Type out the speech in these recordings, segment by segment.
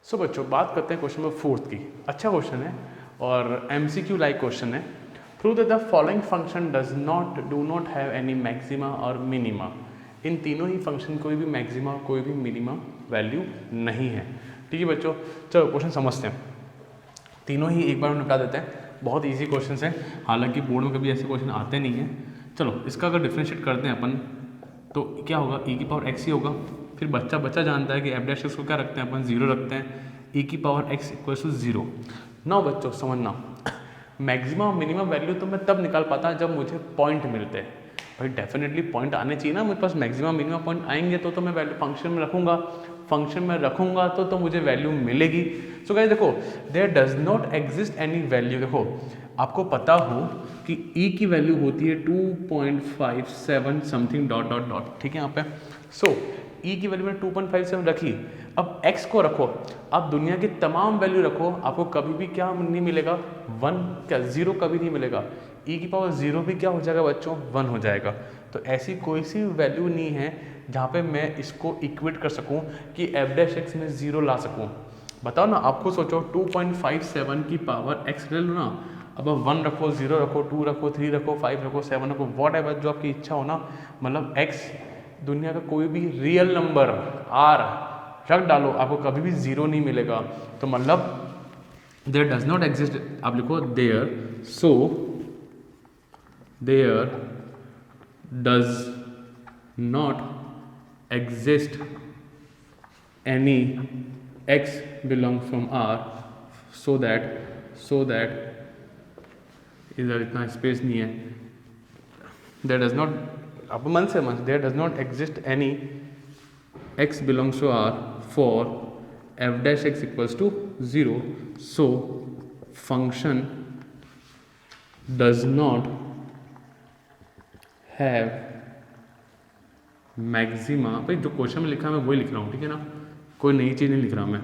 सो बच्चों बात करते हैं क्वेश्चन नंबर 4 की। अच्छा क्वेश्चन है और एमसीक्यू लाइक क्वेश्चन है। Prove that the following function do not have any maxima और मिनिमा। इन तीनों ही फंक्शन कोई भी मैक्सिमा और कोई भी मिनिमा वैल्यू नहीं है। ठीक है बच्चों, चलो क्वेश्चन समझते हैं। तीनों ही एक बार में निपटा देते हैं। बहुत ईजी क्वेश्चन है, हालांकि बोर्ड में कभी ऐसे क्वेश्चन आते नहीं हैं। चलो इसका अगर डिफ्रेंशिएट करते हैं अपन तो क्या होगा, e की पावर x ही होगा। फिर बच्चा बच्चा जानता है कि एफ डैश को क्या रखते हैं अपन, जीरो रखते हैं। e की power x equal to zero. Now बच्चों समझना, मैक्सिमम और मिनिमम वैल्यू तो मैं तब निकाल पाता जब मुझे पॉइंट मिलते हैं। भाई डेफिनेटली पॉइंट आने चाहिए ना मेरे पास, मैक्सिमम मिनिमम पॉइंट आएंगे तो मैं वैल्यू फंक्शन में रखूंगा। फंक्शन में रखूंगा तो मुझे वैल्यू मिलेगी। सो गाइस देखो, there does not exist any value. देखो आपको पता हो कि e की वैल्यू होती है 2.57 समथिंग डॉट डॉट डॉट, ठीक है यहाँ पे। सो e की वैल्यू मैंने 2.57 रखी। अब x को रखो, आप दुनिया की तमाम वैल्यू रखो, आपको कभी भी क्या नहीं मिलेगा, 1 क्या, 0 कभी नहीं मिलेगा। e की पावर 0 भी क्या हो जाएगा बच्चों, 1 हो जाएगा। तो ऐसी कोई सी वैल्यू नहीं है जहाँ पे मैं इसको इक्वेट कर सकूँ कि एफ डैश एक्स में 0 ला सकूँ। बताओ ना, आपको सोचो 2.57 की पावर x ले लो ना। अब 1 रखो, 0 रखो, 2 रखो, 3 रखो, 5 रखो, 7 रखो, वॉट एवर जो आपकी इच्छा हो ना। मतलब x दुनिया का कोई भी रियल नंबर r रख डालो, आपको कभी भी 0 नहीं मिलेगा। तो मतलब देयर डज नॉट एग्जिस्ट, आप लिखो there, so there does not exist any x belongs from r, so that इधर इतना स्पेस नहीं है। देयर डज नॉट, आप मन से मन, there does not exist any x belongs to r for f dash x equals to 0, so function does not have maxima. भाई जो क्वेश्चन में लिखा है मैं वही लिख रहा हूँ, ठीक है ना, कोई नई चीज़ नहीं लिख रहा मैं,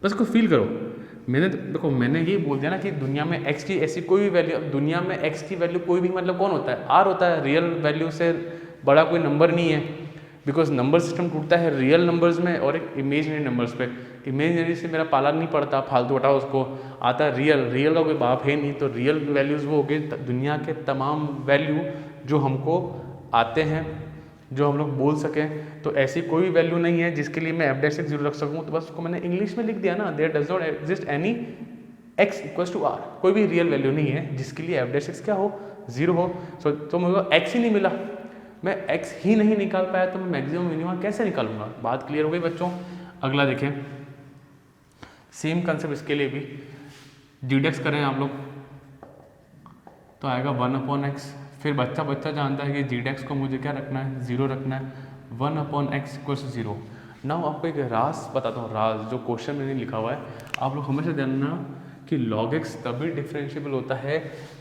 बस को फील करो। मैंने देखो, मैंने ये बोल दिया ना कि दुनिया में x की ऐसी कोई भी वैल्यू, अब दुनिया में x की वैल्यू कोई भी मतलब कौन होता है, r होता है। रियल वैल्यू से बड़ा कोई नंबर नहीं है, बिकॉज नंबर सिस्टम टूटता है रियल नंबर्स में और एक इमेजिनरी नंबर्स पे। इमेजिनरी से मेरा पाला नहीं पड़ता, फालतू हटाओ उसको, आता है रियल। रियल का कोई बाप है नहीं, तो रियल वैल्यूज़ वो हो गए दुनिया के तमाम वैल्यू जो हमको आते हैं, जो हम लोग बोल सकें। तो ऐसी कोई वैल्यू नहीं है जिसके लिए मैं एफ डैश एक्स 0 रख सकूँ, तो बस उसको मैंने इंग्लिश में लिख दिया ना, there does not exist any x equals to r. कोई भी रियल वैल्यू नहीं है जिसके लिए एफ डैश एक्स क्या हो, 0 हो। सो तो मुझे एक्स ही नहीं मिला, मैं एक्स ही नहीं निकाल पाया, तो मैं मैक्सिमम मिनिमम कैसे निकालूंगा। बात क्लियर हो गई बच्चों। अगला देखें, सेम कंसेप्ट इसके लिए भी, जीडेक्स करें आप लोग तो आएगा 1/x। फिर बच्चा बच्चा जानता है कि जीडेक्स को मुझे क्या रखना है, 0 रखना है। 1/x equals 0। नाउ आपको एक राज बताता हूँ, राज जो क्वेश्चन में नहीं लिखा हुआ है। आप लोग हमेशा जानना कि log x तभी डिफरेंशिएबल होता है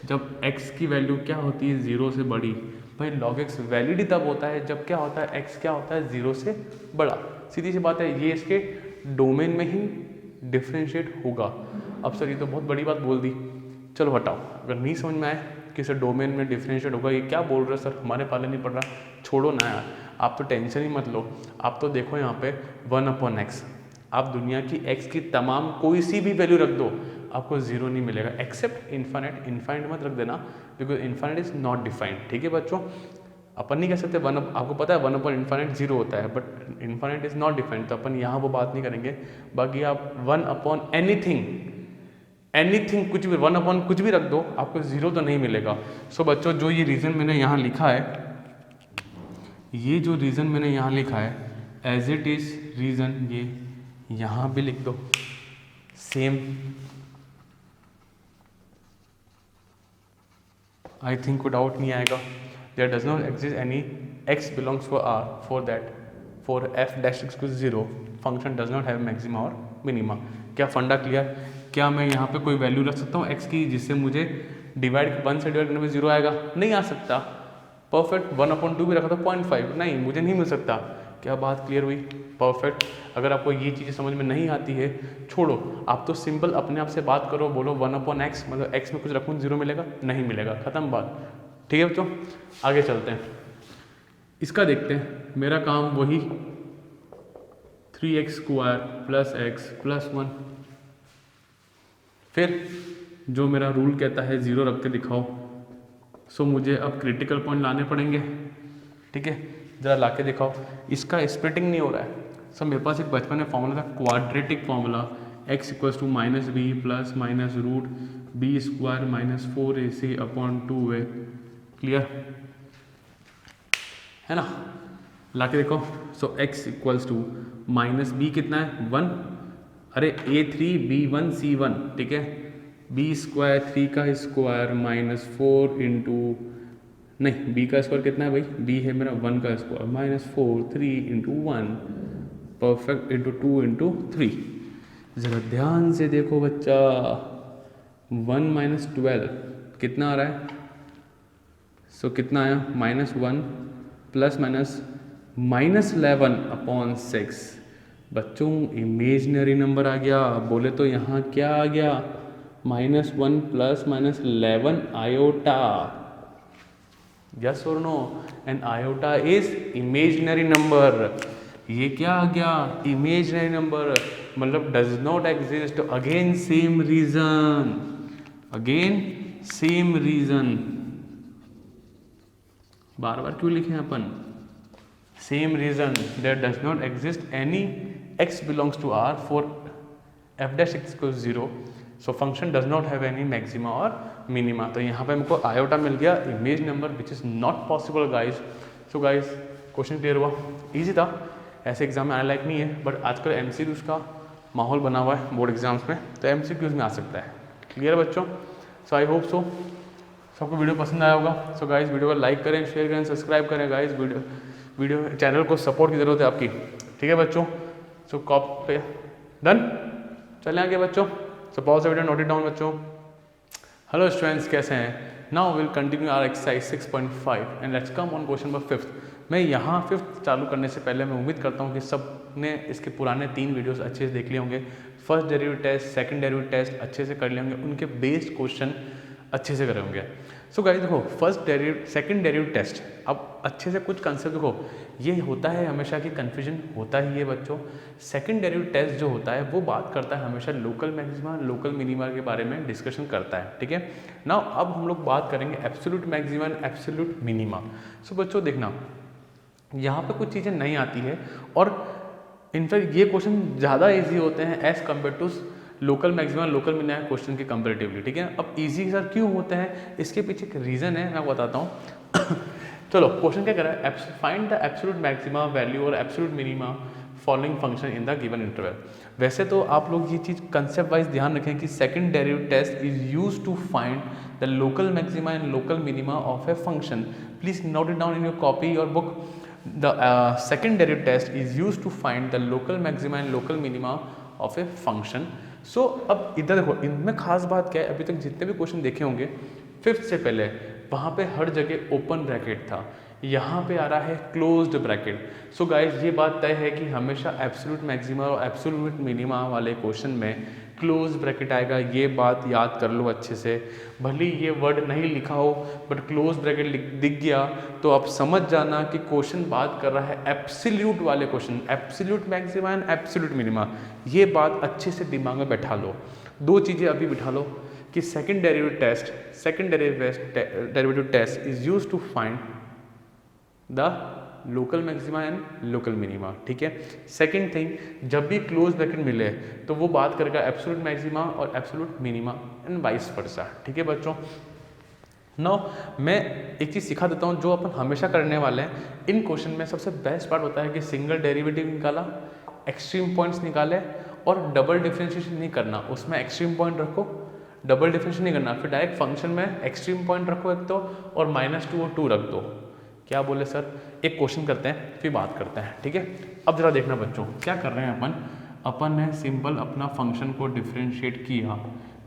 जब x की वैल्यू क्या होती है, 0 से बड़ी। भाई log x वैलिड ही तब होता है जब क्या होता है, x क्या होता है, 0 से बड़ा। सीधी सी बात है, ये इसके डोमेन में ही डिफरेंशिएट होगा। अब सर ये तो बहुत बड़ी बात बोल दी, चलो हटाओ, अगर नहीं समझ में आए कि सर डोमेन में डिफरेंशिएट होगा, ये क्या बोल रहे हो सर, हमारे पाले नहीं पड़ रहा, छोड़ो ना यार, आप तो टेंशन ही मत लो। आप तो देखो यहाँ पे 1/x, आप दुनिया की x की तमाम कोई सी भी वैल्यू रख दो, आपको 0 नहीं मिलेगा, एक्सेप्ट इन्फाइनाइट। इन्फाइनाइट मत रख देना, because infinite is not defined, ठीक है बच्चों। अपन नहीं कह सकते आपको पता है 1/इन्फाइनाइट 0 होता है, but infinite is not defined, तो अपन यहाँ वो बात नहीं करेंगे। बाकी आप 1/एनीथिंग कुछ भी, 1/ कुछ भी रख दो, आपको 0 तो नहीं मिलेगा। सो बच्चों जो ये रीज़न मैंने यहाँ लिखा है, ये जो रीज़न मैंने यहाँ लिखा है एज इट इज़ रीज़न, ये यहाँ भी लिख दो सेम। आई थिंक कोई डाउट नहीं आएगा। There does not exist any x belongs to r for f dash equal to 0, function does not have maxima और मिनिमा। क्या फंडा क्लियर? क्या मैं यहाँ पे कोई वैल्यू रख सकता हूँ x की जिससे मुझे 1 से डिवाइड करने में 0 आएगा? नहीं आ सकता। परफेक्ट। 1/2 भी रखा था 0.5, नहीं, मुझे नहीं मिल सकता। क्या बात क्लियर हुई? परफेक्ट। अगर आपको ये चीज़ें समझ में नहीं आती है, छोड़ो, आप तो सिंपल अपने आप से बात करो, बोलो 1/x, मतलब x में कुछ रखूँ 0 मिलेगा, नहीं मिलेगा, खत्म बात। ठीक है बच्चों, आगे चलते हैं, इसका देखते हैं। मेरा काम वही 3x² प्लस x प्लस 1। फिर जो मेरा रूल कहता है 0 रख के दिखाओ। सो मुझे अब क्रिटिकल पॉइंट लाने पड़ेंगे, ठीक है, ज़रा ला के दिखाओ। इसका स्प्लिटिंग नहीं हो रहा है। सो मेरे पास एक बचपन में फॉर्मूला था, quadratic formula, x = -b plus minus root b² - 4ac/2 है। क्लियर है ना? ला के देखो। सो x = -b कितना है 1, अरे a3 b1 c1, ठीक है, b² 3 का स्क्वायर माइनस 4 इंटू, नहीं b का स्क्वायर कितना है भाई, b है मेरा 1 का square -4 3 into 1 perfect into 2 into 3। ज़रा ध्यान से देखो बच्चा, 1 - 12 कितना आ रहा है? सो कितना आया? -1 प्लस माइनस -11/6। बच्चों इमेजनरी नंबर आ गया, बोले तो यहाँ क्या आ गया? -1 प्लस -11 आयोटा। यस और no? And iota is imaginary number. ये क्या आ गया? इमेजनरी नंबर, मतलब does not exist. Again same reason, again same reason. बार बार क्यों लिखे अपन? Same reason, there does not exist any x belongs to R for f' = 0, so function does not have any maxima और minima. तो यहाँ पे हमको आयोटा मिल गया, image number which is not possible guys. So guys question clear हुआ? Easy था, ऐसे एग्जाम में आने लायक नहीं है, बट आजकल MCQs का माहौल बना हुआ है बोर्ड एग्जाम्स में, तो MCQs में आ सकता है। क्लियर बच्चों? सो आई होप सो सबको वीडियो पसंद आया होगा। सो गाइज वीडियो को लाइक करें, शेयर करें, सब्सक्राइब करें गाइज। वीडियो चैनल को सपोर्ट की ज़रूरत है आपकी, ठीक है बच्चों? सो कॉप पे डन, चले आगे बच्चों। So pause the video, note it down बच्चों। हेलो स्टूडेंट्स, कैसे हैं? Now will continue our exercise 6.5 and let's come on question number 5। मैं यहाँ 5th चालू करने से पहले मैं उम्मीद करता हूँ कि सब ने इसके पुराने 3 वीडियोस अच्छे से देख लिए होंगे। First derivative test, second derivative test अच्छे से कर लिए होंगे, उनके बेस्ड क्वेश्चन अच्छे से करे होंगे। सो गाइस देखो, सेकंड डेरिवेटिव टेस्ट, अब अच्छे से कुछ कंसेप्ट देखो, ये होता है हमेशा कि कन्फ्यूजन होता ही है बच्चों। सेकंड डेरिवेटिव टेस्ट जो होता है वो बात करता है हमेशा लोकल मैक्सिमा लोकल मिनिमा के बारे में डिस्कशन करता है, ठीक है। नाउ अब हम लोग बात करेंगे absolute maxima and absolute minima. So बच्चों देखना, यहाँ पे कुछ चीज़ें नहीं आती है और इनफैक्ट ये क्वेश्चन ज़्यादा ईजी होते हैं as compare to local maximum local minima question के कंपेरेटिवली, ठीक है। अब इजी सर क्यों होते हैं, इसके पीछे एक रीज़न है, मैं बताता हूँ। चलो क्वेश्चन क्या कर रहा है, find the absolute maxima value और absolute minima following function in the given interval. वैसे तो आप लोग ये चीज़ कंसेप्ट वाइज ध्यान रखें कि second derivative test is used to find the local maxima and local minima of a function. Please note it down in your copy और book. The second derivative test is used to find the local maxima and local minima of a function. So अब इधर देखो, इनमें खास बात क्या है, अभी तक जितने भी क्वेश्चन देखे होंगे 5th से पहले वहाँ पे हर जगह ओपन ब्रैकेट था, यहाँ पे आ रहा है क्लोज्ड ब्रैकेट। सो गाइज ये बात तय है कि हमेशा एब्सोल्यूट मैक्सिमा और एब्सोल्यूट मिनिमा वाले क्वेश्चन में क्लोज ब्रैकेट आएगा। ये बात याद कर लो अच्छे से, भले ये वर्ड नहीं लिखा हो बट क्लोज ब्रैकेट दिख गया तो आप समझ जाना कि क्वेश्चन बात कर रहा है एब्सोल्यूट वाले question, absolute maxima and absolute minima. ये बात अच्छे से दिमाग में बैठा लो। 2 चीज़ें अभी बिठा लो कि second derivative test is used to find the local maxima and local minima, ठीक है। सेकंड थिंग, जब भी क्लोज ब्रैकेट मिले तो वो बात करेगा एब्सोल्यूट मैक्सिमा और absolute minima and vice versa, ठीक है बच्चों। नाउ मैं एक चीज़ सिखा देता हूँ जो अपन हमेशा करने वाले हैं इन क्वेश्चन में। सबसे बेस्ट पार्ट होता है कि सिंगल डेरिवेटिव निकाला, एक्सट्रीम पॉइंट्स निकाले और डबल डिफरेंशिएशन नहीं करना, उसमें एक्सट्रीम पॉइंट रखो, डबल डिफरेंशिएशन नहीं करना, फिर डायरेक्ट फंक्शन में एक्सट्रीम पॉइंट रखो एक तो और -2 और 2 रख दो। क्या बोले सर, एक क्वेश्चन करते हैं फिर बात करते हैं, ठीक है। अब जरा देखना बच्चों क्या कर रहे हैं अपन ने सिंपल अपना फंक्शन को डिफरेंशिएट किया,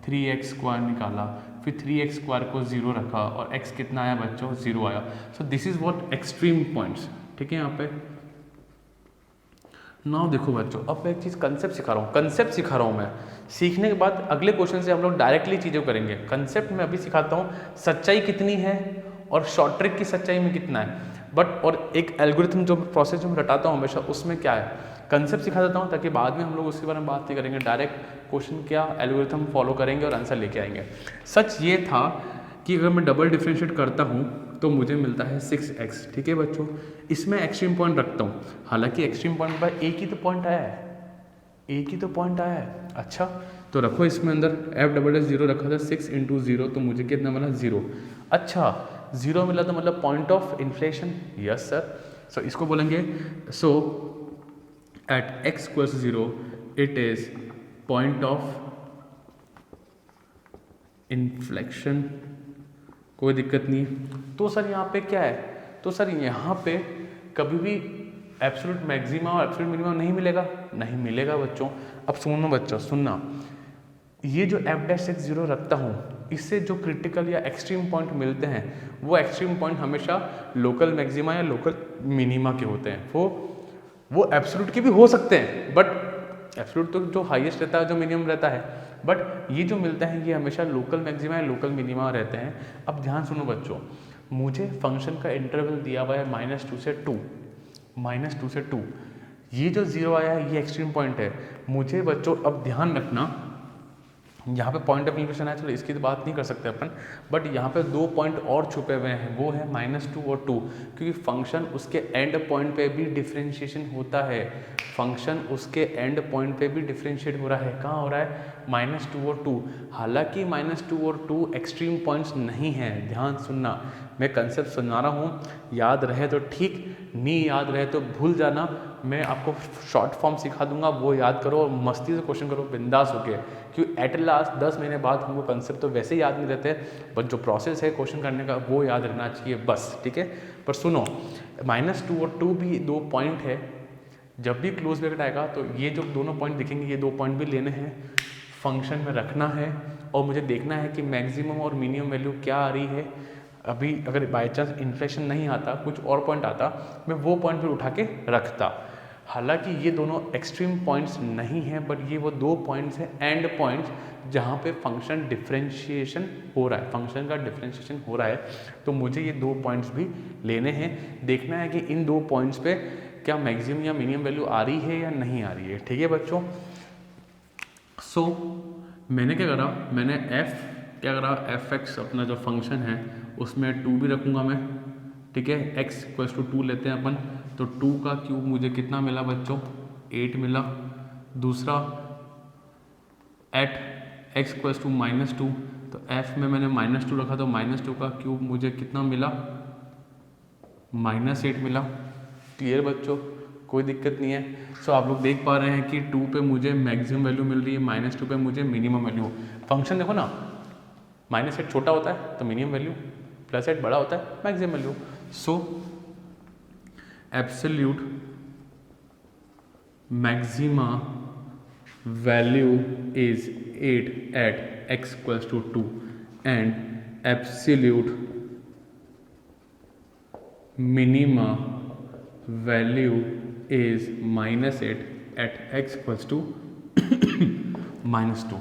3x² निकाला, फिर 3x² को 0 रखा और x कितना आया बच्चों, 0 आया। So this is what extreme points, ठीक है। यहाँ पे नाउ देखो बच्चों, अब मैं एक चीज़ कंसेप्ट सिखा रहा हूँ मैं। सीखने के बाद अगले क्वेश्चन से हम लोग डायरेक्टली चीज़ें करेंगे। कंसेप्ट में अभी सिखाता हूँ सच्चाई कितनी है और शॉर्ट ट्रिक की सच्चाई में कितना है, बट और एक एल्गोरिथम जो प्रोसेस जो मैं रटाता हूँ हमेशा, उसमें क्या है कंसेप्ट सिखा देता हूँ ताकि बाद में हम लोग उसके बारे में बात नहीं करेंगे, डायरेक्ट क्वेश्चन क्या एल्गोरिथम फॉलो करेंगे और आंसर लेके आएंगे। सच ये था कि अगर मैं डबल डिफरेंशिएट करता हूँ तो मुझे मिलता है 6x। ठीक है बच्चों, इसमें एक्सट्रीम पॉइंट रखता हूँ, हालांकि एक्सट्रीम पॉइंट पर एक ही तो पॉइंट आया है, एक ही तो पॉइंट आया है। अच्छा तो रखो इसमें अंदर f00 रखा था 6 × 0, तो मुझे कितना मिला 0। अच्छा 0 मिला तो मतलब point of inflation, yes sir. So इसको बोलेंगे, so at x = 0 it is point of inflection, कोई दिक्कत नहीं है। तो सर यहाँ पे क्या है, तो सर यहाँ पे कभी भी एब्सोल्यूट मैक्सिमा और एब्सोल्यूट मिनिमा नहीं मिलेगा, नहीं मिलेगा बच्चों। अब सुनो बच्चों, सुनना, ये जो f'(x0) रखता हूँ, इससे जो क्रिटिकल या एक्सट्रीम पॉइंट मिलते हैं वो एक्सट्रीम पॉइंट हमेशा लोकल मैक्सिमा या लोकल मिनिमा के होते हैं। वो एब्सोल्यूट के भी हो सकते हैं, बट एब्सोल्यूट तो जो हाईएस्ट रहता है, जो मिनिमम रहता है, बट ये जो मिलते हैं ये हमेशा लोकल मैक्सिमा या लोकल मिनिमा रहते हैं। अब ध्यान सुनो बच्चों, मुझे फंक्शन का इंटरवल दिया हुआ है -2 से 2, -2 से 2, ये जो 0 आया है ये एक्सट्रीम पॉइंट है। मुझे बच्चों अब ध्यान रखना, यहाँ पे पॉइंट ऑफ इन्फ्लेशन है, चलो इसकी तो बात नहीं कर सकते अपन, बट यहाँ पे 2 पॉइंट और छुपे हुए हैं, वो है -2 और 2, क्योंकि फंक्शन उसके एंड पॉइंट पे भी डिफरेंशिएशन होता है, फंक्शन उसके एंड पॉइंट पे भी डिफरेंशिएट हो रहा है। कहाँ हो रहा है, -2 और 2। हालांकि -2 और 2 एक्सट्रीम पॉइंट्स नहीं हैं, ध्यान सुनना, मैं कंसेप्ट सुना रहा हूँ, याद रहे तो ठीक, नहीं याद रहे तो भूल जाना। मैं आपको शॉर्ट फॉर्म सिखा दूंगा, वो याद करो और मस्ती से क्वेश्चन करो बिंदास होके, क्योंकि एट लास्ट 10 महीने बाद हमको कंसेप्ट तो वैसे ही याद नहीं रहते, बट जो प्रोसेस है क्वेश्चन करने का वो याद रहना चाहिए बस, ठीक है। पर सुनो, -2 और 2 भी 2 पॉइंट है, जब भी क्लोज ब्रैकेट आएगा तो ये जो दोनों पॉइंट दिखेंगे, ये 2 पॉइंट भी लेने हैं, फंक्शन में रखना है, और मुझे देखना है कि मैक्सिमम और मिनिमम वैल्यू क्या आ रही है। अभी अगर बाई चांस इन्फ्लेशन नहीं आता, कुछ और पॉइंट आता, मैं वो पॉइंट फिर उठा के रखता। हालांकि ये दोनों एक्सट्रीम पॉइंट्स नहीं हैं, बट ये वो 2 पॉइंट्स हैं, एंड पॉइंट्स, जहाँ पे फंक्शन डिफरेंशिएशन हो रहा है, फंक्शन का डिफरेंशिएशन हो रहा है। तो मुझे ये 2 पॉइंट्स भी लेने हैं, देखना है कि इन 2 पॉइंट्स पे क्या मैक्सिमम या मिनिमम वैल्यू आ रही है या नहीं आ रही है, ठीक है बच्चों। सो मैंने क्या करा, मैंने क्या करा, f(x) अपना जो फंक्शन है उसमें 2 भी रखूँगा मैं, ठीक है। x = 2 लेते हैं अपन, तो 2 का क्यूब मुझे कितना मिला बच्चों, 8 मिला। दूसरा एट x = -2, तो f में मैंने -2 रखा, तो -2 का क्यूब मुझे कितना मिला, -8 मिला। क्लियर बच्चों, कोई दिक्कत नहीं है। सो आप लोग देख पा रहे हैं कि 2 पे मुझे मैक्सिमम वैल्यू मिल रही है, -2 पे मुझे मिनिमम वैल्यू। फंक्शन देखो ना, -8 छोटा होता है तो मिनिमम वैल्यू, +8 बड़ा होता है maximum value. So absolute maxima value is 8 at x = 2 and absolute minima value is -8 at x = -2।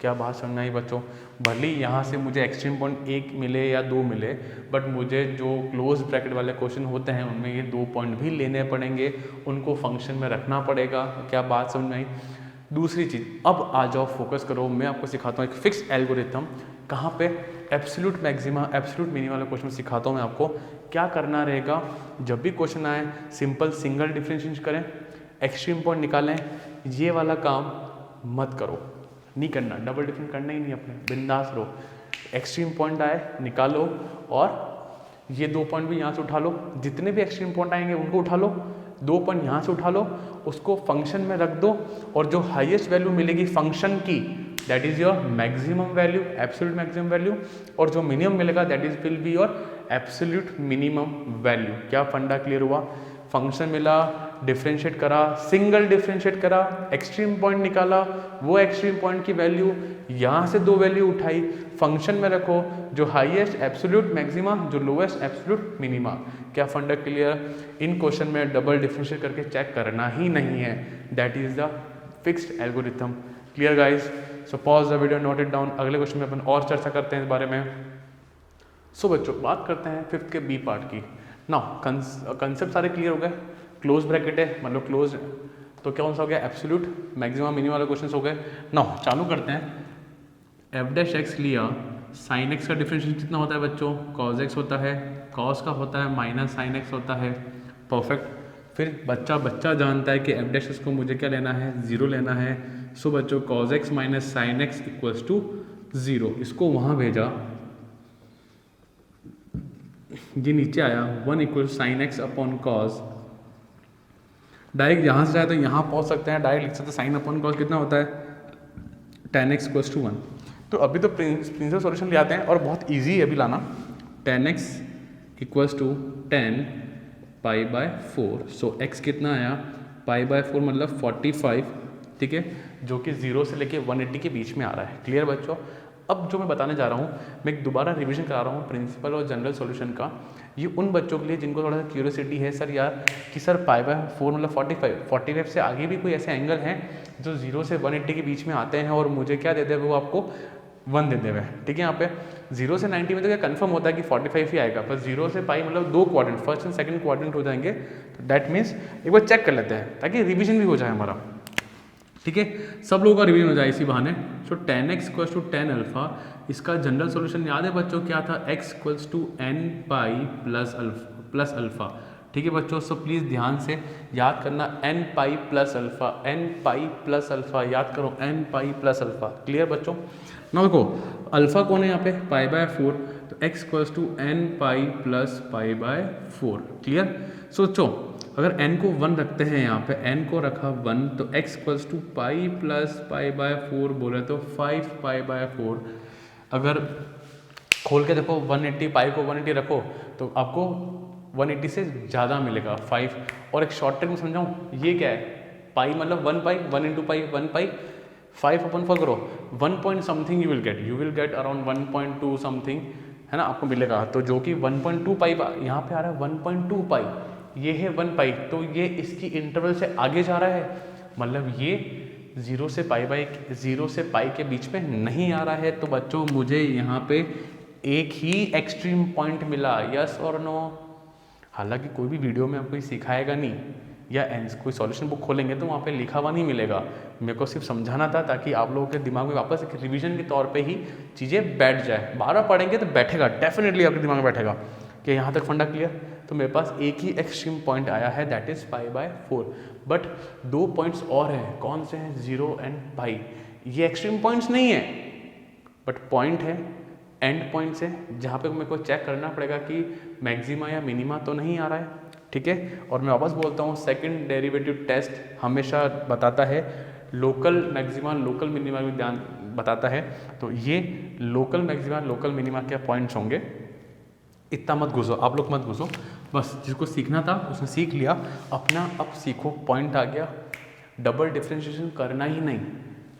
क्या बात समझ में आई बच्चों। भले ही यहाँ से मुझे एक्सट्रीम पॉइंट 1 मिले या 2 मिले, बट मुझे जो क्लोज ब्रैकेट वाले क्वेश्चन होते हैं उनमें ये 2 पॉइंट भी लेने पड़ेंगे, उनको फंक्शन में रखना पड़ेगा। क्या बात समझ में आई। दूसरी चीज़, अब आ जाओ फोकस करो, मैं आपको सिखाता हूँ एक फिक्स एल्गोरिथम, कहाँ पे एब्सोल्यूट मैक्सिमा एब्सोल्यूट मिनिमम वाला क्वेश्चन सिखाता हूँ मैं आपको। क्या करना रहेगा, जब भी क्वेश्चन आए सिंपल सिंगल डिफरेंशिएशन करें, एक्सट्रीम पॉइंट निकालें, ये वाला काम मत करो, नहीं करना, डबल डिफरेंस करना ही नहीं अपने, बिंदास रहो। एक्सट्रीम पॉइंट आए निकालो, और ये 2 पॉइंट भी यहाँ से उठा लो, जितने भी एक्सट्रीम पॉइंट आएंगे उनको उठा लो, 2 पॉइंट यहाँ से उठा लो, उसको फंक्शन में रख दो, और जो हाईएस्ट वैल्यू मिलेगी फंक्शन की, that is your maximum value, absolute maximum value, और जो मिनिमम मिलेगा that is will be your absolute minimum value. क्या फंडा क्लियर हुआ। फंक्शन मिला, डिफरेंशिएट करा, सिंगल डिफरेंशिएट करा, एक्सट्रीम पॉइंट निकाला, वो एक्सट्रीम पॉइंट की वैल्यू यहाँ से 2 वैल्यू उठाई, फंक्शन में रखो, जो हाईएस्ट एब्सोल्यूट मैक्सिमा, जो लोएस्ट एब्सोल्यूट मिनिमा। क्या फंडा क्लियर। इन क्वेश्चन में डबल डिफरेंशिएट करके चेक करना ही नहीं है, that is the fixed algorithm. Clear guys. So pause the video, note it down, अगले क्वेश्चन में अपन और चर्चा करते हैं इस बारे में। सो बच्चों बात करते हैं 5th के बी पार्ट की। नाउ कंसेप्ट सारे क्लियर हो गए। क्लोज ब्रैकेट है, मतलब क्लोज तो कौन सा हो गया, एब्सोल्यूट मैक्सिमम मिनिमम वाले क्वेश्चन हो गए। नाउ चालू करते हैं। एफ डैश एक्स लिया, साइन एक्स का डिफरेंशिएशन कितना होता है बच्चों, कॉज एक्स होता है, कॉस का होता है माइनस साइन एक्स होता है। परफेक्ट। फिर बच्चा जानता है कि एफ डैश एक्स को मुझे क्या लेना है, जीरो लेना है। सो बच्चों cos x minus sine x equals to zero, इसको वहाँ भेजा, ये नीचे आया 1 equal sine x upon cos. Direct यहाँ से जाए तो यहाँ पहुँच सकते हैं, डायरेक्ट लिख सकते हैं साइन अपॉन कॉज कितना होता है, tan x इक्वल्स टू 1। तो अभी तो प्रिंसिपल सॉल्यूशन ले आते हैं और बहुत इजी है अभी लाना। tan x equals to 10 pi by 4। So x कितना आया, पाई बाय 4 मतलब 45, ठीक है, जो कि 0 से लेके 180 के बीच में आ रहा है। क्लियर बच्चों। अब जो मैं बताने जा रहा हूँ, मैं एक दोबारा रिवीजन करा रहा हूँ प्रिंसिपल और जनरल सॉल्यूशन का। ये उन बच्चों के लिए जिनको थोड़ा सा क्यूरियोसिटी है सर यार कि सर पाई बाय 4 मतलब 45 से आगे भी कोई ऐसे एंगल हैं जो 0 से 180 के बीच में आते हैं और मुझे क्या देते हैं वो आपको 1 देते हुए, ठीक है। यहाँ पे 0 से 90 में तो क्या कंफर्म होता है कि 45 ही आएगा, पर 0 से पाई मतलब 2 quadrant, first and second quadrant हो जाएंगे। तो दैट मीन्स एक बार चेक कर लेते हैं ताकि रिविजन भी हो जाए हमारा, ठीक है, सब लोगों का रिवीजन हो जाए इसी बहाने। So tan x equals to tan alpha, इसका जनरल सॉल्यूशन याद है बच्चों क्या था, x equals to n pi plus alpha, ठीक है बच्चों। सो प्लीज़ ध्यान से याद करना, n पाई प्लस अल्फा, याद करो n pi plus alpha. Clear बच्चों। ना देखो अल्फा कौन है यहाँ पे, पाई बाय 4, तो x equals to n pi plus pi by 4। Clear. सोचो अगर n को 1 रखते हैं, यहाँ पे n को रखा 1, तो x equals to pi plus pi by 4 बोले तो 5 पाई बाय 4। अगर खोल के देखो 180, पाई को 180 रखो तो आपको 180 से ज़्यादा मिलेगा 5। और एक शॉर्ट ट्रिक में समझाऊँ, ये क्या है, पाई मतलब 1 पाई, 1 इंटू पाई 1 पाई, 5 अपन 4 करो 1 point something you will get around 1.2 something, है ना, आपको मिलेगा। तो जो कि 1.2 पाई यहाँ पे आ रहा है 1.2 पाई, ये है 1 पाई, तो ये इसकी इंटरवल से आगे जा रहा है, मतलब ये 0 से पाई के बीच में नहीं आ रहा है। तो बच्चों मुझे यहाँ पे एक ही एक्सट्रीम पॉइंट मिला, यस और नो। हालांकि कोई भी वीडियो में आपको सिखाएगा नहीं या कोई सॉल्यूशन बुक खोलेंगे तो वहाँ पे लिखा हुआ नहीं मिलेगा, मेरे को सिर्फ समझाना था ताकि आप लोगों के दिमाग में वापस एक रिवीजन के तौर पे ही चीज़ें बैठ जाए। बार बार पढ़ेंगे तो बैठेगा, डेफिनेटली आपके दिमाग में बैठेगा कि यहाँ तक फंडा क्लियर। तो मेरे पास एक ही एक्सट्रीम पॉइंट आया है, that is pi by 4, but 2 points और हैं। कौन से हैं, 0 एंड पाई। ये एक्सट्रीम पॉइंट्स नहीं है बट पॉइंट है, एंड पॉइंट्स है, जहाँ पे मेरे को चेक करना पड़ेगा कि मैक्सिमा या मिनिमा तो नहीं आ रहा है, ठीक है। और मैं वापस बोलता हूँ, सेकंड डेरिवेटिव टेस्ट हमेशा बताता है लोकल मैक्सिमा लोकल मिनिमा में ध्यान बताता है। तो ये लोकल मैक्सिमा लोकल मिनिमा के पॉइंट्स होंगे, इतना मत घुसो, आप लोग मत घुसो, बस जिसको सीखना था उसने सीख लिया अपना। अब सीखो, पॉइंट आ गया, डबल डिफरेंशिएशन करना ही नहीं,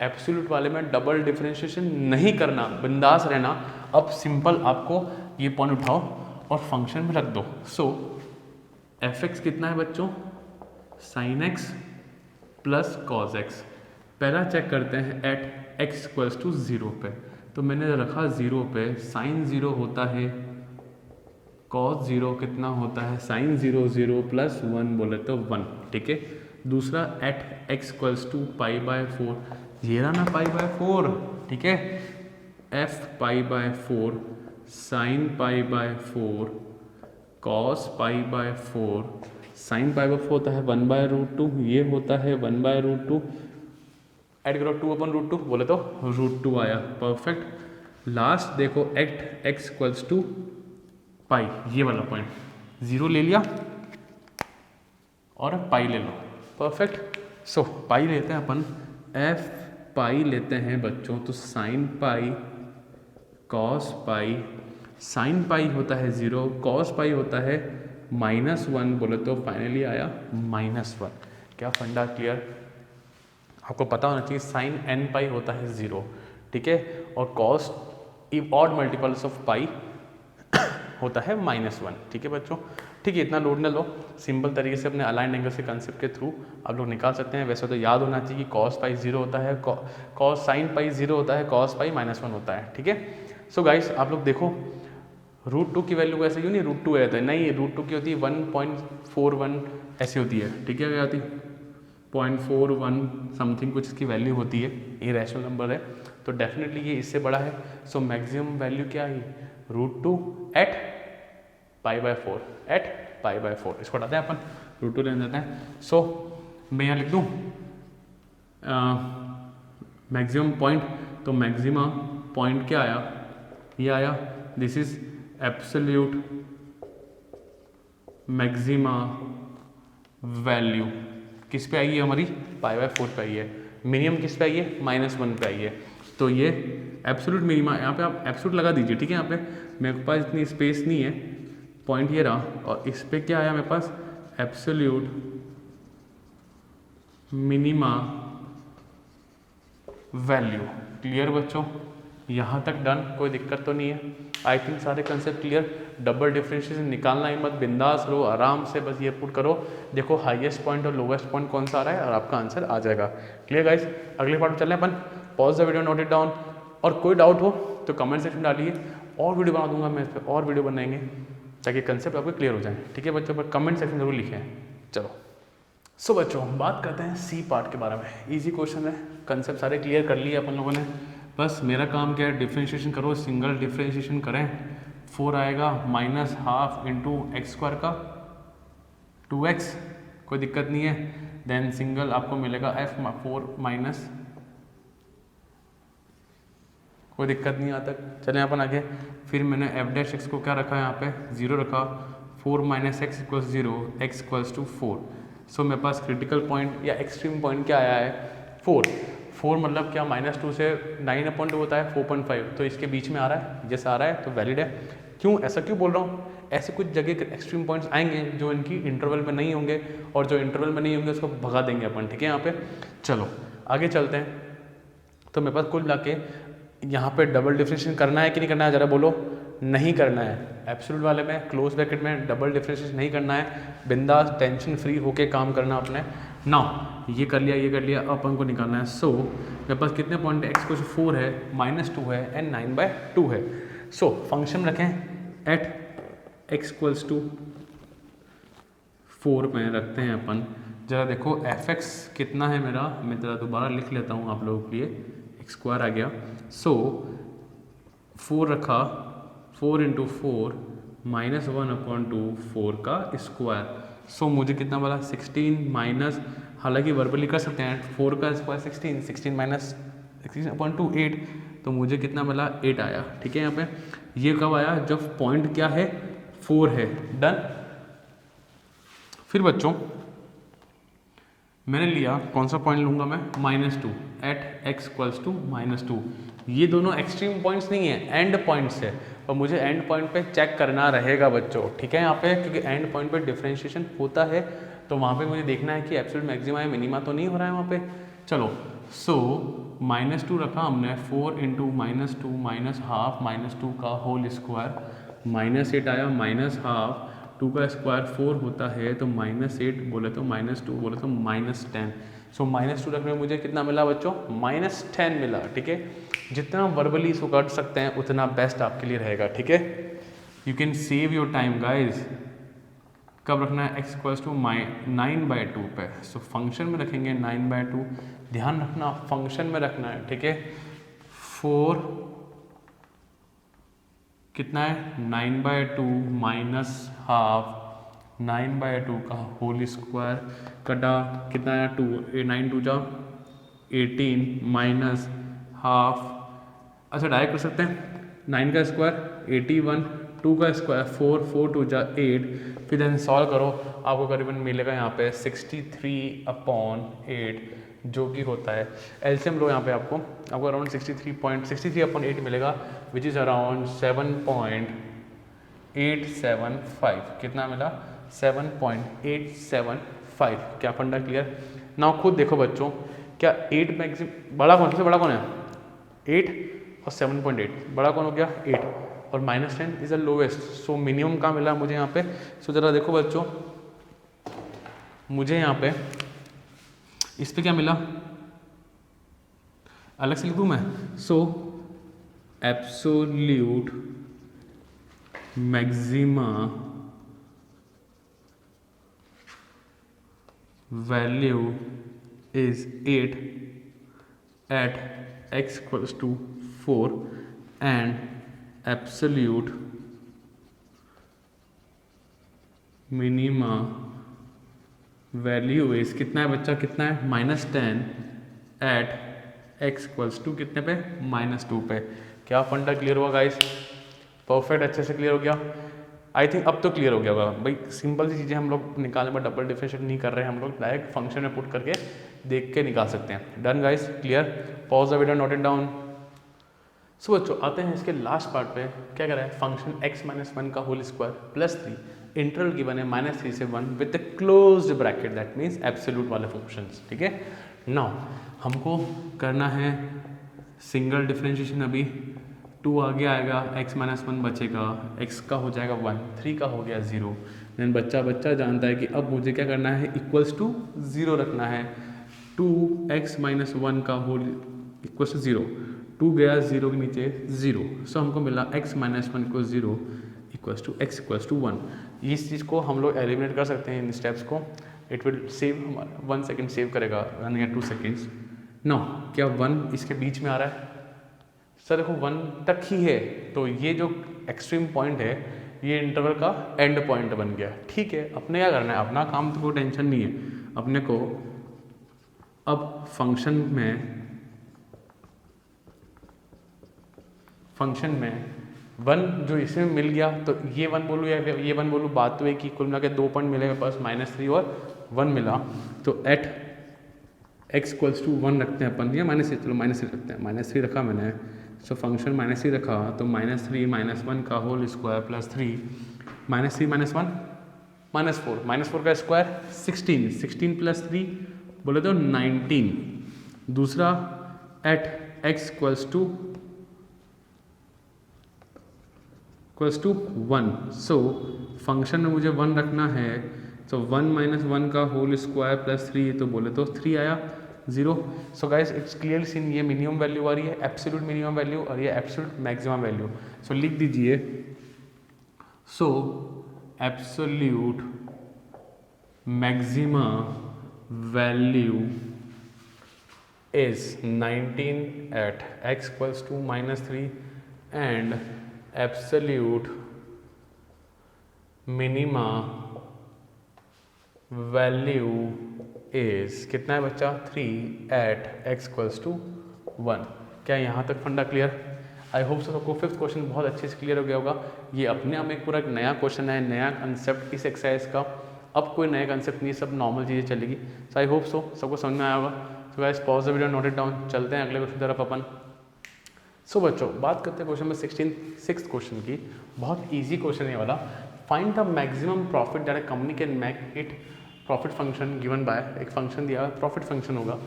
एब्सोल्यूट वाले में डबल डिफरेंशिएशन नहीं करना, बिंदास रहना। अब सिंपल आपको ये पॉइंट उठाओ और फंक्शन में रख दो। सो एफ एक्स कितना है बच्चों, sine x plus cos x. पहला चेक करते हैं एट एक्स इक्वल्स टू 0 पे, तो मैंने रखा 0 पे, साइन 0 होता है, कॉस 0 कितना होता है, साइन 0 0 प्लस 1 बोले तो 1, ठीक है। दूसरा at x equals to pi by 4, ये रहा ना पाई बाय 4, ठीक है। F pi by 4, sine pi by 4, cos pi by 4, sine pi by 4 होता है 1/√2, ये होता है 1/√2, ऐड करो 2/√2 बोले तो √2 आया, परफेक्ट। लास्ट देखो एट एक्स इक्वल्स टू पाई, ये वाला पॉइंट 0 ले लिया और पाई ले लो, परफेक्ट। सो पाई लेते हैं अपन, एफ पाई लेते हैं बच्चों, तो sine pi cos pi, sine pi होता है 0, कॉस पाई होता है -1 बोले तो फाइनली आया -1। क्या फंडा क्लियर। आपको पता होना चाहिए साइन n पाई होता है 0, ठीक है, और कॉस ऑड मल्टीपल्स ऑफ पाई होता है -1, ठीक है बच्चों। ठीक है, इतना लोड न लो, सिंपल तरीके से अपने अलाइंड एंगल के कंसेप्ट के थ्रू आप लोग निकाल सकते हैं। वैसे तो याद होना चाहिए कि कॉस पाई 0 होता है, कॉस साइन पाई 0 होता है, कॉस पाई -1 होता है, ठीक है। सो गाइस आप लोग देखो, √2 की वैल्यू ऐसे क्यों नहीं, √2 रहता है, नहीं √2 की होती है 1.41 ऐसी होती है, ठीक है, क्या होती है 0.41 समथिंग कुछ इसकी वैल्यू होती है, ये रैशनल नंबर है, तो डेफिनेटली ये इससे बड़ा है। सो मैक्सिमम वैल्यू क्या है, √2 एट π/4, एट π/4। इसको हटाते हैं अपन, √2 ले देते हैं। सो मैं यहाँ लिख दूँ मैक्सिमम पॉइंट, तो मैक्सिमा पॉइंट क्या आया, ये आया, this is absolute maxima value किस पे आई है हमारी, π/4 पे आई है। मिनिमम किस पे आई है, -1 पे आई है। तो ये एब्सोल्यूट मिनिमा, यहाँ पे आप एब्सोल्यूट लगा दीजिए, ठीक है। यहाँ पे मेरे पास इतनी स्पेस नहीं है, पॉइंट ये रहा, और इस पे क्या आया मेरे पास, एब्सोल्यूट मिनिमा वैल्यू। क्लियर बच्चों, यहाँ तक डन, कोई दिक्कत तो नहीं है। आई थिंक सारे कंसेप्ट क्लियर। डबल डिफरेंशिएशन निकालना ही मत, बिंदास रहो, आराम से बस ये पुट करो, देखो हाईएस्ट पॉइंट और लोवेस्ट पॉइंट कौन सा आ रहा है और आपका आंसर आ जाएगा। क्लियर गाइस, अगले पार्ट में चलें अपन। Pause the video, note it down, और कोई डाउट हो तो कमेंट सेक्शन में डालिए, और वीडियो बना दूंगा मैं इस पर, और वीडियो बनाएंगे ताकि कंसेप्ट आपको क्लियर हो जाए, ठीक है बच्चों। पर कमेंट सेक्शन जरूर लिखें। चलो सो बच्चों, बात करते हैं सी पार्ट के बारे में। इजी क्वेश्चन है, कंसेप्ट सारे क्लियर कर लिए अपन लोगों ने। बस मेरा काम क्या है, डिफ्रेंशिएशन करो, सिंगल डिफ्रेंशिएशन करें। 4 आएगा -12 इंटू एक्स स्क्वायर का 2x, कोई दिक्कत नहीं है। देन सिंगल आपको मिलेगा f4 माइनस, कोई दिक्कत नहीं आता। चलें अपन आगे। फिर मैंने f' को क्या रखा है, यहाँ पे 0 रखा, 4 - x = 0, x = 4। सो मेरे पास क्रिटिकल पॉइंट या एक्सट्रीम पॉइंट क्या आया है, 4 मतलब क्या, -2 से 9/2 होता है 4.5, तो इसके बीच में आ रहा है, जैसे आ रहा है तो वैलिड है। क्यों, ऐसा क्यों बोल रहा हूँ, ऐसे कुछ जगह एक्सट्रीम पॉइंट्स आएंगे जो इनकी इंटरवल में नहीं होंगे, और जो इंटरवल में नहीं होंगे उसको भगा देंगे अपन, ठीक है। यहाँ पे चलो आगे चलते हैं। तो मेरे पास कुल मिला के यहाँ पे डबल डिफरेंशिएशन करना है कि नहीं करना है, ज़रा बोलो। नहीं करना है, एब्सोल्यूट वाले में क्लोज ब्रैकेट में डबल डिफरेंशिएशन नहीं करना है, बिंदास टेंशन फ्री होके काम करना अपने। नाउ ये कर लिया, ये कर लिया, अपन को निकालना है। सो मेरे पास कितने पॉइंट है, x = 4 है, -2 है एंड 9/2 है। सो फंक्शन रखें एट x = 4 में रखते हैं अपन। जरा देखो f(x) कितना है मेरा, मैं ज़रा दोबारा लिख लेता हूँ आप लोगों के लिए। x² आ गया। सो 4 रखा, 4 × 4 -1/2, 4 का स्क्वायर। सो मुझे कितना बोला, 16 माइनस, हालांकि वर्बली कर सकते हैं, 4 का स्क्वायर 16, 16 - 16/2 8, तो मुझे कितना मिला, 8 आया, ठीक है। यहाँ पे ये कब आया, जब पॉइंट क्या है, 4 है। डन। फिर बच्चों मैंने लिया, कौन सा पॉइंट लूँगा मैं, -2 एट x = -2। ये दोनों एक्सट्रीम पॉइंट्स नहीं है, एंड पॉइंट्स है, और मुझे एंड पॉइंट पे चेक करना रहेगा बच्चों, ठीक है। यहाँ पे क्योंकि एंड पॉइंट पे डिफरेंशिएशन होता है, तो वहाँ पे मुझे देखना है कि एब्सोल्यूट मैक्सिमा या मिनिमा तो नहीं हो रहा है वहाँ पे। चलो सो -2 रखा हमने, 4 × -2 -12 -2 का होल स्क्वायर, -8 आया, -12 2 का स्क्वायर 4 होता है, तो -8 बोले तो -2 बोले तो -10। सो -2 रखने में मुझे कितना मिला बच्चों, -10 मिला, ठीक है। जितना वर्बली इसको कर सकते हैं उतना बेस्ट आपके लिए रहेगा, ठीक है। You can save your time guys. कब रखना है, x = 9/2 पे। सो फंक्शन में रखेंगे 9/2, ध्यान रखना फंक्शन में रखना है, ठीक है। 4 कितना है, 9/2 -12, 9/2 का होल स्क्वायर कटा कितना है, 2, 9 2 जा 18 -12। अच्छा डायरेक्ट कर सकते हैं, 9 का स्क्वायर 81, 2 का स्क्वायर 4, 4 2 जा 8। फिर देन सॉल्व करो, आपको करीबन मिलेगा यहाँ पे 63/8, जो कि होता है एलसीएम लो यहाँ पे आपको अराउंड 63/8 मिलेगा, विच इज़ अराउंड 7.875। कितना मिला, 7.875। क्या फंडा क्लियर। नाउ खुद देखो बच्चों, क्या 8 मैक्सिमम, बड़ा कौन, सबसे बड़ा कौन है, 8 और 7.8, बड़ा कौन हो गया 8, और -10 is the lowest. So minimum कहाँ मिला मुझे यहाँ पे। सो जरा देखो बच्चों, मुझे यहाँ पे इस पे क्या मिला, अलग से लिख दूँ मैं। सो absolute maxima value is 8 at x equals to 4 and absolute minima value is कितना है बच्चा, कितना है -10 एट x इक्वल्स टू कितने पे, -2 पे। क्या फंडा क्लियर हुआ गाइस? परफेक्ट, अच्छे से क्लियर हो गया। आई थिंक अब तो क्लियर हो गया होगा भाई। सिंपल सी चीज़ें हम लोग निकालने में डबल डिफरेंशिएट नहीं कर रहे हैं, हम लोग डायरेक्ट फंक्शन में पुट करके देख के निकाल सकते हैं। Done guys, clear? Pause the video, note it down. So बच्चों आते हैं इसके लास्ट पार्ट पे। क्या कर रहा है, फंक्शन x-1 का whole square plus 3, interval given है -3 से 1 with closed bracket, that means absolute वाले फंक्शंस। ठीक है, नाउ हमको करना है सिंगल डिफरेंशिएशन। अभी 2 आगे आएगा, x-1 बचेगा, x का हो जाएगा 1, 3 का हो गया 0। देन बच्चा जानता है कि अब मुझे क्या करना है, इक्वल्स टू 0 रखना है। 2x-1 का होल इक्वल्स टू 0, 2 गया 0 के नीचे 0, सो हमको मिला x-1 को 0 equals to x equals to 1। इस चीज़ को हम लोग एलिमिनेट कर सकते हैं इन स्टेप्स को। It will save, 1 second save करेगा, 1 या 2 सेकेंड्स। नो, क्या 1 इसके बीच में आ रहा है? सर देखो 1 तक ही है, तो ये जो एक्सट्रीम पॉइंट है ये इंटरवल का एंड पॉइंट बन गया। ठीक है, अपने क्या करना है, अपना काम तो कोई टेंशन नहीं है। अपने को अब फंक्शन में 1 जो इसमें मिल गया, तो ये 1 बोलूँ या ये 1 बोलूँ, बात तो एक ही, कुल मिला के 2 पॉइंट मिले मेरे पास, -3 और 1 मिला। तो एट x इक्वल्स टू 1 रखते हैं अपन, या -3, चलो -3 रखते हैं, -3 रखा मैंने। सो फंक्शन -3 रखा, तो -3 -1 का होल स्क्वायर प्लस 3, -3 -1 -4 का स्क्वायर 16, 16 प्लस 3 बोले तो 19। दूसरा at x equals to 1, so function में मुझे 1 रखना है, तो 1 - 1 का होल स्क्वायर प्लस 3, तो बोले तो 3 आया 0। So guys it's clear scene, ये मिनिमम वैल्यू आ रही है, एब्सोल्यूट मिनिमम वैल्यू, और ये एब्सोल्यूट मैक्सिमम वैल्यू। सो लिख दीजिए, so absolute maximum value is 19 at x equals to -3 and absolute minima value is कितना है बच्चा, 3 एट x इक्वल्स टू 1। क्या यहाँ तक फंडा क्लियर? आई होप सो सबको 5th क्वेश्चन बहुत अच्छे से क्लियर हो गया होगा। ये अपने आप में एक पूरा एक नया क्वेश्चन है, नया कंसेप्ट इस एक्सरसाइज का। अब कोई नया कंसेप्ट नहीं, सब नॉर्मल चीज़ें चलेगी। सो आई होप सो सबको समझ में आया होगा। सो guys pause the video, note it down. चलते हैं अगले क्वेश्चन तरफ अपन। सो बच्चों बात करते हैं क्वेश्चन में 6th क्वेश्चन की। बहुत ईजी क्वेश्चन है वाला। Find the maximum profit that a company can make it profit function given by, एक फंक्शन दिया है, प्रॉफिट फंक्शन होगा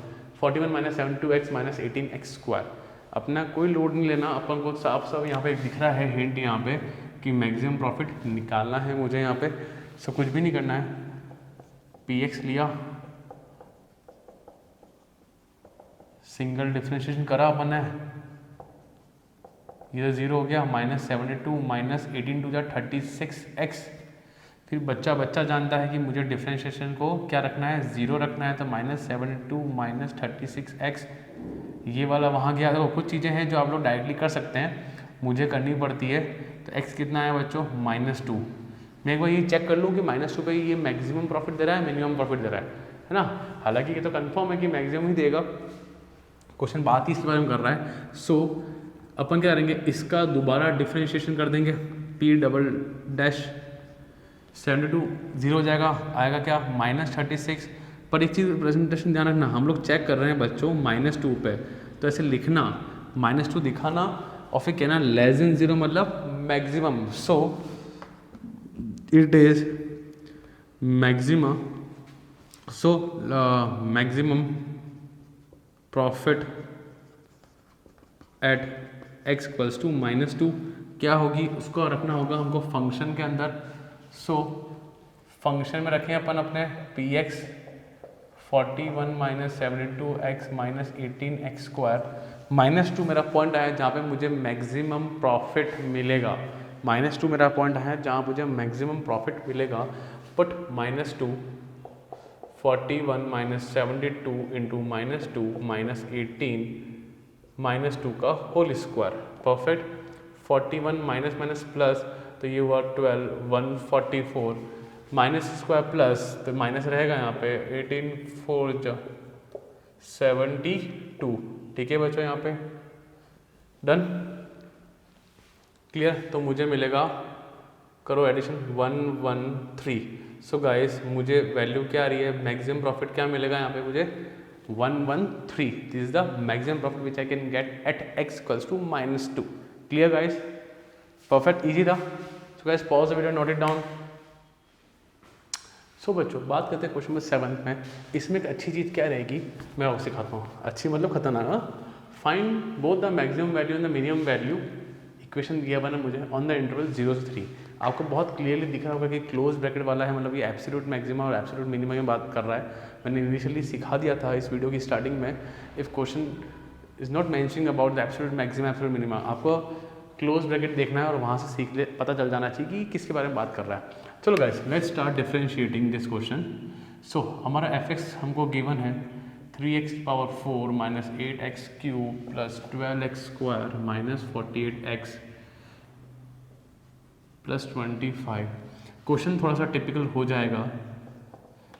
41 - 72x - 18x स्क्वायर। अपना कोई लोड नहीं लेना, अपन को साफ यहाँ पे दिख रहा है हिंट यहाँ पे कि मैक्सिमम प्रॉफिट निकालना है मुझे यहाँ पे। सो कुछ भी नहीं करना है, px लिया, सिंगल डिफरेंशिएशन करा अपन ने, ये 0 हो गया, -72 - 18 टू 36x। फिर बच्चा जानता है कि मुझे डिफरेंशिएशन को क्या रखना है, 0 रखना है, तो -72 - 36x। ये वाला वहाँ गया। तो कुछ चीज़ें हैं जो आप लोग डायरेक्टली कर सकते हैं, मुझे करनी पड़ती है। तो x कितना है बच्चों, -2। मैं एक बार ये चेक कर लूँ कि -2 पे ये मैक्सिमम प्रॉफिट दे रहा है, मिनिमम प्रॉफिट दे रहा है ना। हालांकि ये तो कंफर्म है कि मैक्सिमम ही देगा, क्वेश्चन बात ही इसके बारे में कर रहा है। सो अपन क्या करेंगे, इसका दोबारा डिफरेंशिएशन कर देंगे, p डबल डैश 72 0 हो जाएगा, आएगा क्या, -36। पर एक चीज़ प्रेजेंटेशन ध्यान रखना, हम लोग चेक कर रहे हैं बच्चों -2 पे, तो ऐसे लिखना -2 दिखाना और फिर कहना <0 मतलब maximum. So it is maximum, so maximum profit at x equals to -2 क्या होगी, उसको रखना होगा हमको फंक्शन के अंदर। सो फंक्शन में रखें अपन अपने px 41 - 72x - 18x स्क्वायर, -2 मेरा पॉइंट आया जहाँ पे मुझे मैक्सिमम प्रॉफिट मिलेगा। -2 मेरा पॉइंट है जहाँ मुझे मैक्सिमम प्रॉफिट मिलेगा। बट -2 41 माइनस 72 इंटू -2 माइनस 18 -2 का whole square. Perfect. 41 minus minus plus, तो ये हुआ 12 144 माइनस स्क्वायर प्लस, तो माइनस रहेगा यहाँ पे 18 4 72। ठीक है बच्चों, यहाँ पे डन, क्लियर। तो मुझे मिलेगा, करो एडिशन, 113। सो गाइस मुझे वैल्यू क्या आ रही है, मैक्सिमम प्रॉफिट क्या मिलेगा यहाँ पे मुझे 113। This is the maximum profit which I can get at x equals to -2। Clear guys, perfect, easy था। So guys pause the video, note it down. So बच्चों बात करते हैं क्वेश्चन नंबर 7 में। इसमें एक अच्छी चीज़ क्या रहेगी, मैं आपको सिखाता हूँ। अच्छी मतलब खतरनाक। Find both the maximum value and the minimum value. Equation दिया बना मुझे ऑन द इंटरवल 0 से 3। आपको बहुत क्लियरली दिख रहा होगा कि क्लोज ब्रैकेट वाला है, मतलब ये एब्सोल्यूट मैक्सिमम और एब्सोल्यूट मिनिमम में बात कर रहा है। मैंने इनिशियली सिखा दिया था इस वीडियो की स्टार्टिंग में, if question is not mentioning about the absolute maximum absolute minimum, आपको क्लोज ब्रैकेट देखना है और वहाँ से सीख ले, पता चल जाना चाहिए कि किसके बारे में बात कर रहा है। चलो guys let's start differentiating this question. So हमारा fx हमको गिवन है 3x power 4 minus 8x cube plus 12x square minus 48x plus 25। Question थोड़ा सा टिपिकल हो जाएगा।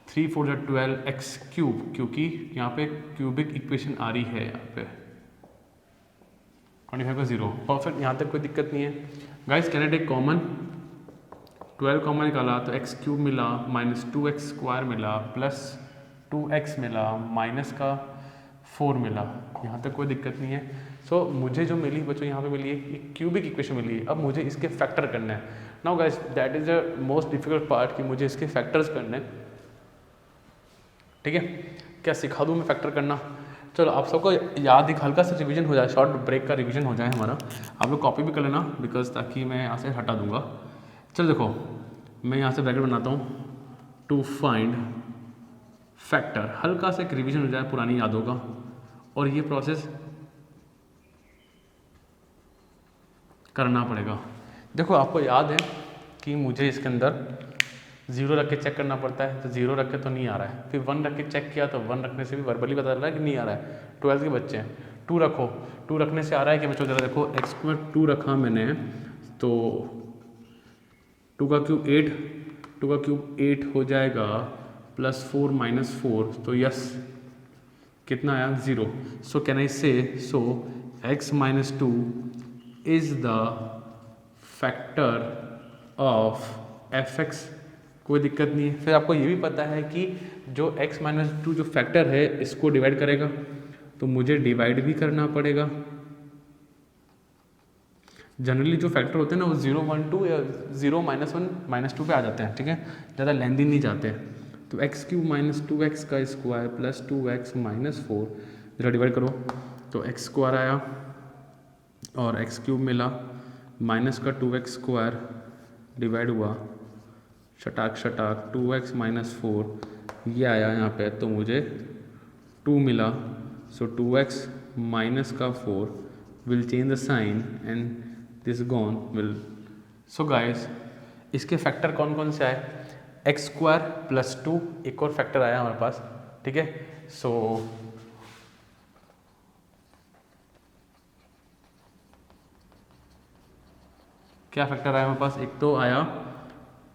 3 4 12x क्यूब, क्योंकि यहाँ पे क्यूबिक इक्वेशन आ रही है, यहाँ पे 25 का 0। परफेक्ट, यहाँ तक कोई दिक्कत नहीं है। Guys can I take common, 12 common निकाला तो x क्यूब मिला माइनस 2x स्क्वायर मिला प्लस 2x मिला माइनस का 4 मिला। यहाँ तक कोई दिक्कत नहीं है। सो मुझे जो मिली बच्चों यहाँ पे मिली है क्यूबिक इक्वेशन मिली है। अब मुझे इसके फैक्टर करना है। Now guys that is the most difficult part कि मुझे इसके फैक्टर्स करने हैं। ठीक है, क्या सिखा दूँ मैं फैक्टर करना? चलो आप सबको याद, एक हल्का सा रिवीजन हो जाए, शॉर्ट ब्रेक का रिवीजन हो जाए हमारा। आप लोग कॉपी भी कर लेना बिकॉज ताकि मैं यहाँ से हटा दूंगा। चलो देखो मैं यहाँ से ब्रैकेट बनाता हूँ टू फाइंड फैक्टर। हल्का सा एक रिवीजन हो जाए, पुरानी यादों का। और ये प्रोसेस करना पड़ेगा। देखो आपको याद है कि मुझे इसके अंदर 0 रख के चेक करना पड़ता है, तो 0 रख के तो नहीं आ रहा है। फिर 1 रख के चेक किया तो 1 रखने से भी वर्बली पता चल रहा है कि नहीं आ रहा है। 12 के बच्चे हैं, 2 रखो, 2 रखने से आ रहा है कि बच्चों जरा देखो x स्क्वायर 2 रखा मैंने, तो 2 का क्यूब 8, 2 का क्यूब 8 हो जाएगा प्लस 4 माइनस 4, तो यस कितना आया 0। सो कैन आई से, सो x minus 2 is the factor of fx। कोई दिक्कत नहीं है। फिर आपको ये भी पता है कि जो x माइनस 2 जो फैक्टर है इसको डिवाइड करेगा, तो मुझे डिवाइड भी करना पड़ेगा। जनरली जो फैक्टर होते हैं ना वो 0 1 2 या 0 -1 -2 पे आ जाते हैं। ठीक है, ज़्यादा लेंदी नहीं जाते। तो x क्यूब माइनस 2x का स्क्वायर प्लस 2x माइनस 4, जरा डिवाइड करो तो x स्क्वायर आया और x क्यूब मिला माइनस का 2x स्क्वायर डिवाइड हुआ, शटाक शटाक 2x माइनस 4 ये आया यहाँ पे, तो मुझे 2 मिला। सो 2x माइनस का 4 will change the sign and this gone will. So guys इसके फैक्टर कौन कौन से आए? एक्स स्क्वायर प्लस 2, एक और फैक्टर आया हमारे पास। ठीक है, सो क्या फैक्टर आया हमारे पास? एक तो आया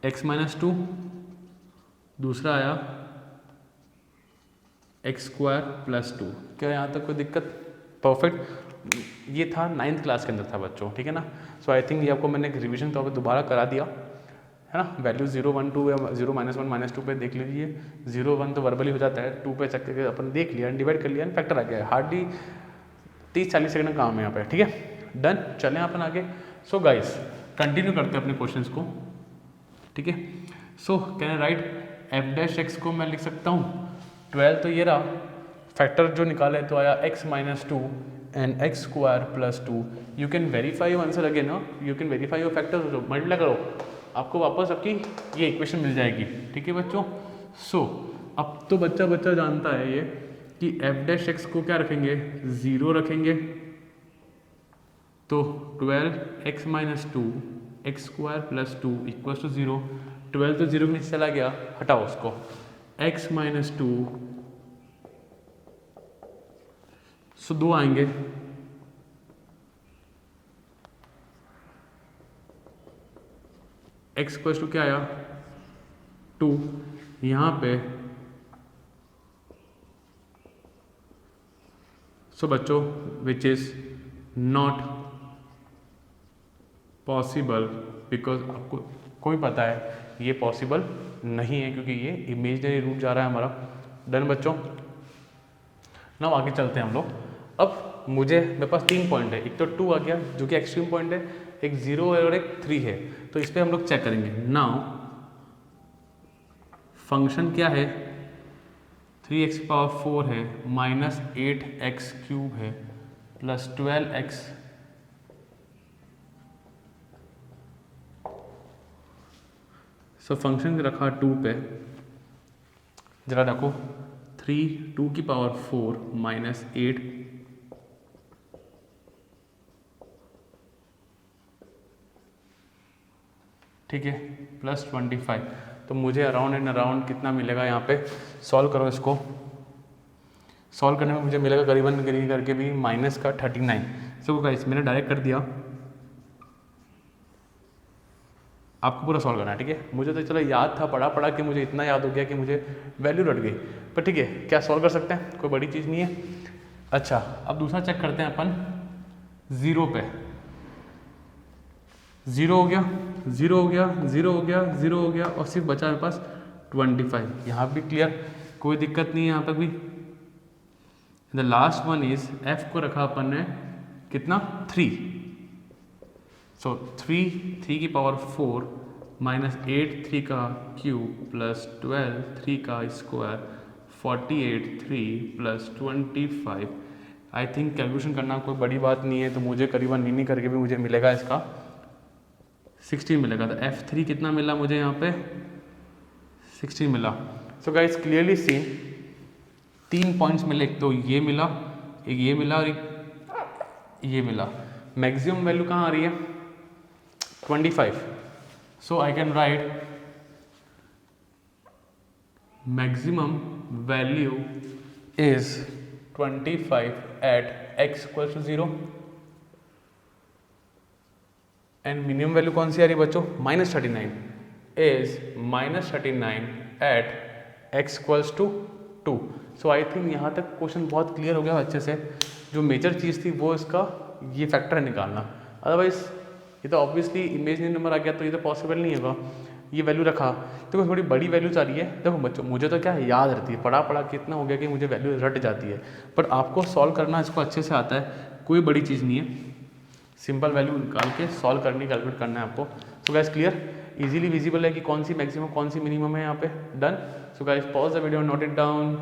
x माइनस 2, दूसरा आया एक्स स्क्वायर प्लस 2। क्या यहाँ तक कोई दिक्कत? परफेक्ट, ये था 9th क्लास के अंदर था बच्चों। ठीक है ना। सो आई थिंक ये आपको मैंने एक रिवीजन तौर पे दोबारा करा दिया है ना। वैल्यू 0 1 2 या 0 -1 -2 पे देख लीजिए। 0 1 तो वर्बली हो जाता है, 2 पे चक्कर के अपन देख लिया, डिवाइड कर लिया, फैक्टर आ गया। हार्डली 30-40 सेकंड का काम है यहाँ पे। ठीक है, डन। चलें अपन आगे। सो गाइस कंटिन्यू करते हैं अपने क्वेश्चंस को। ठीक है, so can I right F dash x को मैं लिख सकता हूँ 12, तो ये रहा फैक्टर जो निकाले, तो आया x minus 2 and x square plus 2। You can verify your answer again, you can verify your factor, multiply करो, आपको वापस आपकी ये इक्वेशन मिल जाएगी। ठीक है बच्चों। सो अब तो बच्चा जानता है ये कि एफ डैश एक्स को क्या रखेंगे? 0 रखेंगे, तो 12x minus 2 x square plus 2 equals to 0। 12 तो 0 में चला गया, हटाओ उसको। x माइनस 2, सो 2 आएंगे, x इक्वल टू क्या आया 2, यहाँ पे सो बच्चों which is not possible, because आपको कोई पता है ये पॉसिबल नहीं है क्योंकि ये इमेजिनरी रूट जा रहा है हमारा। डन बच्चों। ना आगे चलते हैं हम लोग। अब मुझे मेरे पास 3 पॉइंट है, एक तो 2 आ गया जो कि एक्सट्रीम पॉइंट है, एक 0 है और एक 3 है, तो इस पर हम लोग चेक करेंगे। नाउ फंक्शन क्या है, 3x पावर 4 है, माइनस 8x क्यूब है, प्लस 12x सो फंक्शन रखा 2 पे, जरा देखो 3 2 की पावर 4 माइनस 8 ठीक है प्लस 25, तो मुझे अराउंड एंड अराउंड कितना मिलेगा यहाँ पे, सॉल्व करो इसको। सॉल्व करने में मुझे मिलेगा करीबन करीब करके भी माइनस का 39। सो गाइस मैंने डायरेक्ट कर दिया, आपको पूरा सॉल्व करना है, ठीक है। मुझे तो चलो याद था, पढ़ा कि मुझे इतना याद हो गया कि मुझे वैल्यू रट गई, पर ठीक है क्या सॉल्व कर सकते हैं, कोई बड़ी चीज़ नहीं है। अच्छा अब दूसरा चेक करते हैं अपन, 0 पे 0 हो गया, 0 हो गया, 0 हो गया, 0 हो गया, और सिर्फ बचा मेरे पास 25। यहाँ भी क्लियर, कोई दिक्कत नहीं है यहाँ तक भी। The last one is f को रखा अपन ने कितना 3, सो 3 की पावर 4 माइनस 8 3 का क्यूब प्लस 12 3 का square 48 3 plus 25। I think calculation करना कोई बड़ी बात नहीं है, तो मुझे करीबन नहीं करके भी मुझे मिलेगा इसका 16 मिलेगा। तो f3 कितना मिला मुझे यहाँ पे 16 मिला। So guys clearly seen 3 points मिले, एक तो ये मिला, एक ये मिला और एक ये मिला। मैक्सिमम वैल्यू कहाँ आ रही है 25, so I can write maximum value is 25 at x equals to 0 and minimum value कौन सी आ रही है बच्चों -39 is -39 at x equals to 2। so I think यहाँ तक क्वेश्चन बहुत क्लियर हो गया अच्छे से। जो मेजर चीज़ थी वो इसका ये फैक्टर है निकालना, अदरवाइज ये तो ऑब्वियसली इमेजिनरी नंबर आ गया तो ये तो पॉसिबल नहीं होगा। ये वैल्यू रखा तो थोड़ी बड़ी वैल्यू आ रही है। देखो बच्चों मुझे तो क्या है याद रहती है, पढ़ा कितना हो गया कि मुझे वैल्यू रट जाती है, बट आपको सॉल्व करना इसको अच्छे से आता है, कोई बड़ी चीज़ नहीं है। सिंपल वैल्यू निकाल के सॉल्व करनी, कैलकुलेट करना है आपको। So guys clear, easily visible है कि कौन सी मैक्सिमम कौन सी मिनिमम है यहाँ पे। Done. So guys pause the video, note it down.